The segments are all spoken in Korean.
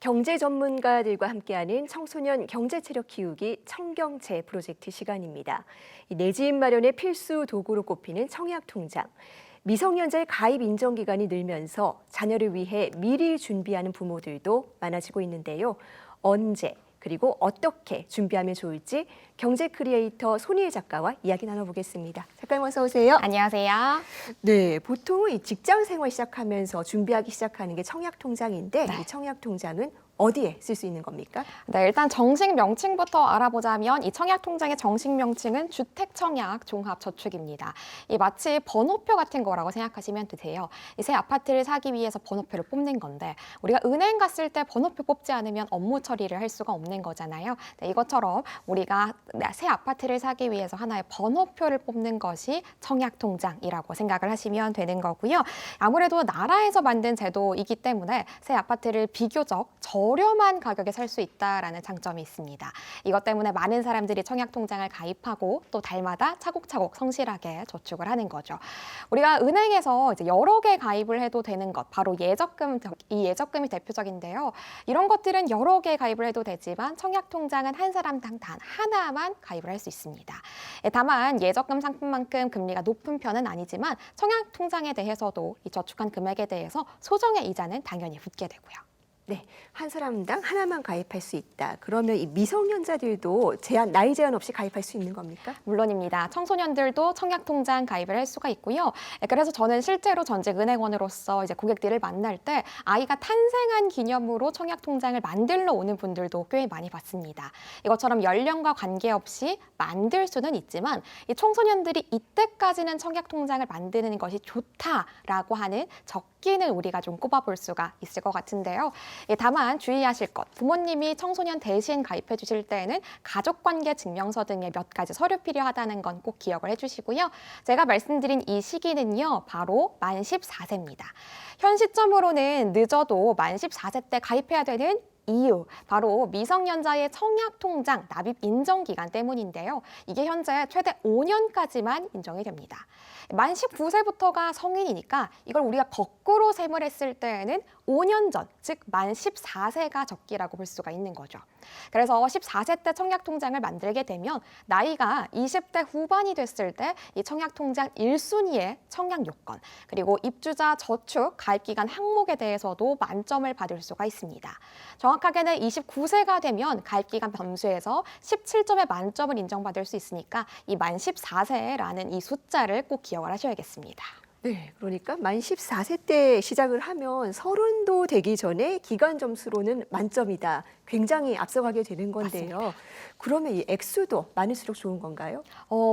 경제 전문가들과 함께하는 청소년 경제 체력 키우기 청경채 프로젝트 시간입니다. 내 집 마련의 필수 도구로 꼽히는 청약통장. 미성년자의 가입 인정 기간이 늘면서 자녀를 위해 미리 준비하는 부모들도 많아지고 있는데요. 언제 그리고 어떻게 준비하면 좋을지 경제 크리에이터 손희애 작가와 이야기 나눠보겠습니다. 작가님 어서 오세요. 안녕하세요. 네, 보통은 이 직장 생활 시작하면서 준비하기 시작하는 게 청약통장인데 이 청약통장은 어디에 쓸 수 있는 겁니까? 네, 일단 정식 명칭부터 알아보자면 이 청약통장의 정식 명칭은 주택청약 종합저축입니다. 이 마치 번호표 같은 거라고 생각하시면 되세요. 이 새 아파트를 사기 위해서 번호표를 뽑는 건데 우리가 은행 갔을 때 번호표 뽑지 않으면 업무 처리를 할 수가 없는 거잖아요. 네, 이것처럼 우리가 새 아파트를 사기 위해서 하나의 번호표를 뽑는 것이 청약통장이라고 생각을 하시면 되는 거고요. 아무래도 나라에서 만든 제도이기 때문에 새 아파트를 비교적 저렴한 가격에 살 수 있다라는 장점이 있습니다. 이것 때문에 많은 사람들이 청약통장을 가입하고 또 달마다 차곡차곡 성실하게 저축을 하는 거죠. 우리가 은행에서 이제 여러 개 가입을 해도 되는 것, 바로 예적금, 이 예적금이 대표적인데요. 이런 것들은 여러 개 가입을 해도 되지만 청약통장은 한 사람당 단 하나만 가입을 할 수 있습니다. 다만 예적금 상품만큼 금리가 높은 편은 아니지만 청약통장에 대해서도 이 저축한 금액에 대해서 소정의 이자는 당연히 붙게 되고요. 네, 한 사람당 하나만 가입할 수 있다. 그러면 이 미성년자들도 나이 제한 없이 가입할 수 있는 겁니까? 물론입니다. 청소년들도 청약통장 가입을 할 수가 있고요. 그래서 저는 실제로 전직 은행원으로서 이제 고객들을 만날 때 아이가 탄생한 기념으로 청약통장을 만들러 오는 분들도 꽤 많이 봤습니다. 이것처럼 연령과 관계없이 만들 수는 있지만 이 청소년들이 이때까지는 청약통장을 만드는 것이 좋다라고 하는 적기는 우리가 좀 꼽아볼 수가 있을 것 같은데요. 다만 주의하실 것, 부모님이 청소년 대신 가입해 주실 때에는 가족관계 증명서 등의 몇 가지 서류 필요하다는 건 꼭 기억을 해주시고요. 제가 말씀드린 이 시기는요, 바로 만 14세입니다. 현 시점으로는 늦어도 만 14세 때 가입해야 되는 이유, 바로 미성년자의 청약통장 납입 인정 기간 때문인데요. 이게 현재 최대 5년까지만 인정이 됩니다. 만 19세부터가 성인이니까 이걸 우리가 거꾸로 셈을 했을 때에는 5년 전, 즉 만 14세가 적기라고 볼 수가 있는 거죠. 그래서 14세 때 청약통장을 만들게 되면 나이가 20대 후반이 됐을 때 이 청약통장 1순위의 청약 요건, 그리고 입주자 저축 가입기간 항목에 대해서도 만점을 받을 수가 있습니다. 정확하게는 29세가 되면 가입기간 점수에서 17점의 만점을 인정받을 수 있으니까 이 만 14세라는 이 숫자를 꼭 기억을 하셔야겠습니다. 네, 그러니까 만 14세 때 시작을 하면 30도 되기 전에 기간 점수로는 만점이다. 굉장히 앞서가게 되는 건데요. 맞습니다. 그러면 이 액수도 많을수록 좋은 건가요?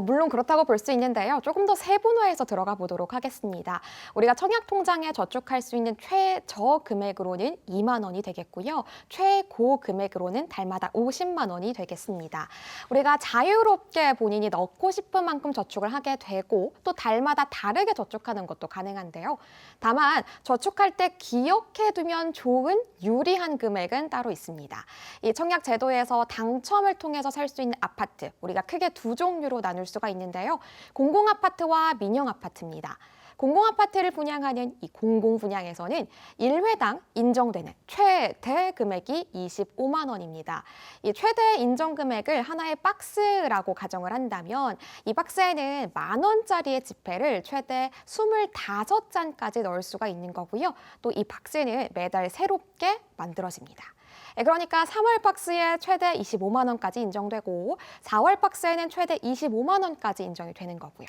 물론 그렇다고 볼 수 있는데요. 조금 더 세분화해서 들어가 보도록 하겠습니다. 우리가 청약통장에 저축할 수 있는 최저 금액으로는 2만 원이 되겠고요. 최고 금액으로는 달마다 50만 원이 되겠습니다. 우리가 자유롭게 본인이 넣고 싶은 만큼 저축을 하게 되고 또 달마다 다르게 저축하는 것도 가능한데요. 다만 저축할 때 기억해두면 좋은 유리한 금액은 따로 있습니다. 이 청약 제도에서 당첨을 통해서 살 수 있는 아파트, 우리가 크게 두 종류로 나눌 수가 있는데요. 공공아파트와 민영아파트입니다. 공공아파트를 분양하는 이 공공분양에서는 1회당 인정되는 최대 금액이 25만 원입니다. 이 최대 인정 금액을 하나의 박스라고 가정을 한다면 이 박스에는 만 원짜리의 지폐를 최대 25장까지 넣을 수가 있는 거고요. 또 이 박스는 매달 새롭게 만들어집니다. 그러니까 3월 박스에 최대 25만 원까지 인정되고 4월 박스에는 최대 25만 원까지 인정이 되는 거고요.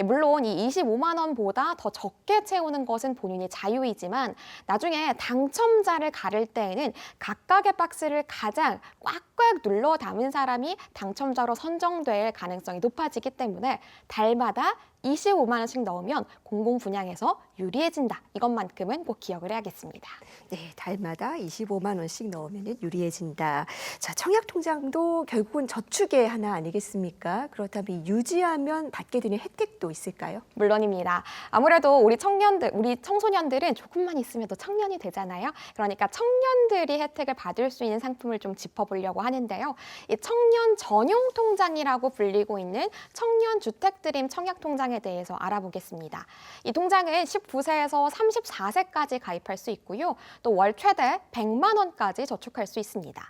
물론 이 25만 원보다 더 적게 채우는 것은 본인의 자유이지만 나중에 당첨자를 가릴 때에는 각각의 박스를 가장 꽉꽉 눌러 담은 사람이 당첨자로 선정될 가능성이 높아지기 때문에 달마다 25만 원씩 넣으면 공공분양에서 유리해진다. 이것만큼은 꼭 기억을 해야겠습니다. 네, 달마다 25만 원씩 넣으면 유리해진다. 자, 청약통장도 결국은 저축의 하나 아니겠습니까? 그렇다면 유지하면 받게 되는 혜택도 있을까요? 물론입니다. 아무래도 우리 청소년들은 조금만 있으면 또 청년이 되잖아요. 그러니까 청년들이 혜택을 받을 수 있는 상품을 좀 짚어보려고 하는데요. 이 청년 전용 통장이라고 불리고 있는 청년 주택 드림 청약통장 통장에 대해서 알아보겠습니다. 이 통장은 19세에서 34세까지 가입할 수 있고요. 또 월 최대 100만 원까지 저축할 수 있습니다.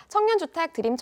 청년주택 드림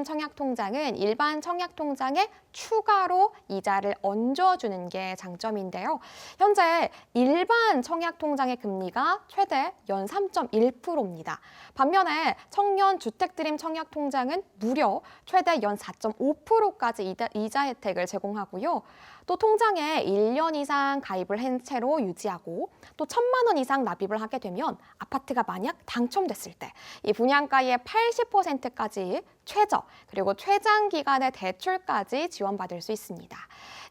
청약통장은 일반 청약통장에 추가로 이자를 얹어주는 게 장점인데요. 현재 일반 청약통장의 금리가 최대 연 3.1%입니다. 반면에 청년주택드림 청약통장은 무려 최대 연 4.5%까지 이자 혜택을 제공하고요. 또 통장에 1년 이상 가입을 한 채로 유지하고 또 1,000만 원 이상 납입을 하게 되면 아파트가 만약 당첨됐을 때 이 분양가의 80%까지 최저 그리고 최장 기간의 대출까지 지원받을 수 있습니다.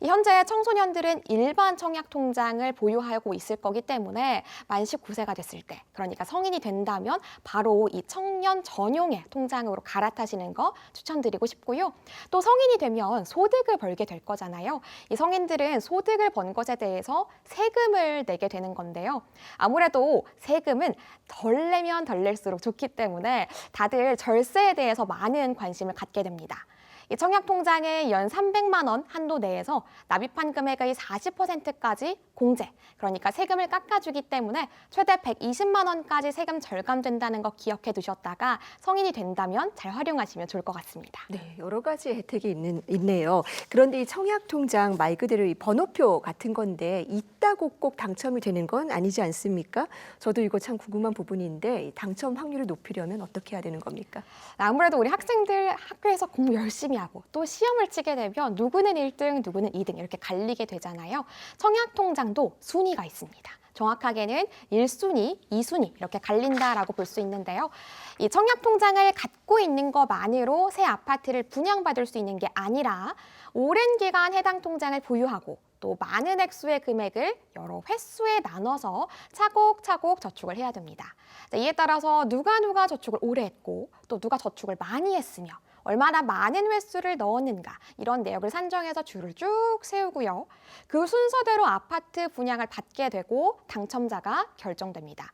현재 청소년들은 일반 청약통장을 보유하고 있을 거기 때문에 만 19세가 됐을 때, 그러니까 성인이 된다면 바로 이 청년 전용의 통장으로 갈아타시는 거 추천드리고 싶고요. 또 성인이 되면 소득을 벌게 될 거잖아요. 이 성인들은 소득을 번 것에 대해서 세금을 내게 되는 건데요. 아무래도 세금은 덜 내면 덜 낼수록 좋기 때문에 다들 절세에 대해서 많은 관심을 갖게 됩니다. 이 청약통장의 연 300만 원 한도 내에서 납입한 금액의 40%까지 공제, 그러니까 세금을 깎아주기 때문에 최대 120만 원까지 세금 절감된다는 거 기억해 두셨다가 성인이 된다면 잘 활용하시면 좋을 것 같습니다. 네, 여러 가지 혜택이 있네요. 그런데 이 청약통장 말 그대로 이 번호표 같은 건데 있다고 꼭 당첨이 되는 건 아니지 않습니까? 저도 이거 참 궁금한 부분인데 이 당첨 확률을 높이려면 어떻게 해야 되는 겁니까? 아무래도 우리 학생들 학교에서 공부 열심히 하고 또 시험을 치게 되면 누구는 1등, 누구는 2등 이렇게 갈리게 되잖아요. 청약통장도 순위가 있습니다. 정확하게는 1순위, 2순위 이렇게 갈린다라고 볼 수 있는데요. 이 청약통장을 갖고 있는 것만으로 새 아파트를 분양받을 수 있는 게 아니라 오랜 기간 해당 통장을 보유하고 또 많은 액수의 금액을 여러 횟수에 나눠서 차곡차곡 저축을 해야 됩니다. 이에 따라서 누가 저축을 오래 했고 또 누가 저축을 많이 했으며 얼마나 많은 횟수를 넣었는가 이런 내역을 산정해서 줄을 쭉 세우고요. 그 순서대로 아파트 분양을 받게 되고 당첨자가 결정됩니다.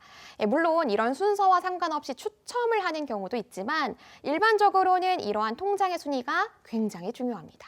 물론 이런 순서와 상관없이 추첨을 하는 경우도 있지만 일반적으로는 이러한 통장의 순위가 굉장히 중요합니다.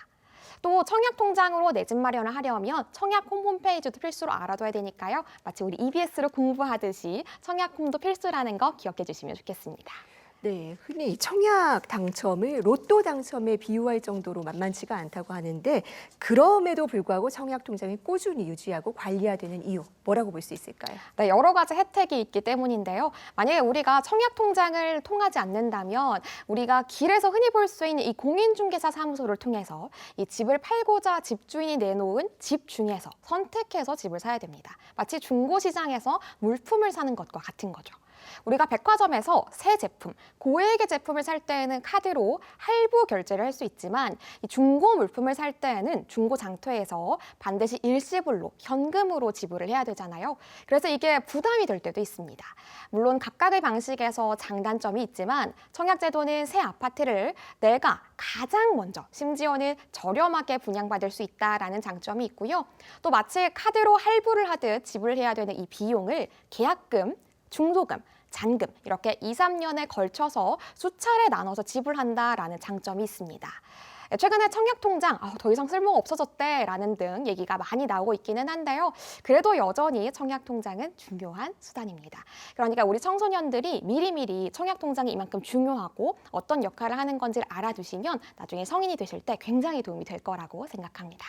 또 청약통장으로 내 집 마련을 하려면 청약 홈페이지도 필수로 알아둬야 되니까요. 마치 우리 EBS로 공부하듯이 청약홈도 필수라는 거 기억해 주시면 좋겠습니다. 네, 흔히 청약 당첨을 로또 당첨에 비유할 정도로 만만치가 않다고 하는데 그럼에도 불구하고 청약 통장을 꾸준히 유지하고 관리해야 되는 이유 뭐라고 볼 수 있을까요? 네, 여러 가지 혜택이 있기 때문인데요. 만약에 우리가 청약 통장을 통하지 않는다면 우리가 길에서 흔히 볼 수 있는 이 공인중개사 사무소를 통해서 이 집을 팔고자 집주인이 내놓은 집 중에서 선택해서 집을 사야 됩니다. 마치 중고시장에서 물품을 사는 것과 같은 거죠. 우리가 백화점에서 새 제품, 고액의 제품을 살 때에는 카드로 할부 결제를 할 수 있지만 이 중고 물품을 살 때에는 중고 장터에서 반드시 일시불로 현금으로 지불을 해야 되잖아요. 그래서 이게 부담이 될 때도 있습니다. 물론 각각의 방식에서 장단점이 있지만 청약제도는 새 아파트를 내가 가장 먼저 심지어는 저렴하게 분양받을 수 있다라는 장점이 있고요. 또 마치 카드로 할부를 하듯 지불해야 되는 이 비용을 계약금, 중도금, 잔금 이렇게 2, 3년에 걸쳐서 수차례 나눠서 지불한다라는 장점이 있습니다. 최근에 청약통장 더 이상 쓸모가 없어졌대라는 등 얘기가 많이 나오고 있기는 한데요. 그래도 여전히 청약통장은 중요한 수단입니다. 그러니까 우리 청소년들이 미리미리 청약통장이 이만큼 중요하고 어떤 역할을 하는 건지를 알아두시면 나중에 성인이 되실 때 굉장히 도움이 될 거라고 생각합니다.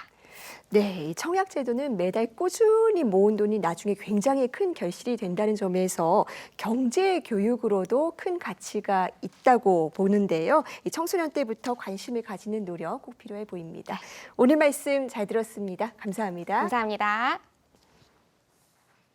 네, 이 청약제도는 매달 꾸준히 모은 돈이 나중에 굉장히 큰 결실이 된다는 점에서 경제 교육으로도 큰 가치가 있다고 보는데요. 이 청소년 때부터 관심을 가지는 노력 꼭 필요해 보입니다. 오늘 말씀 잘 들었습니다. 감사합니다. 감사합니다.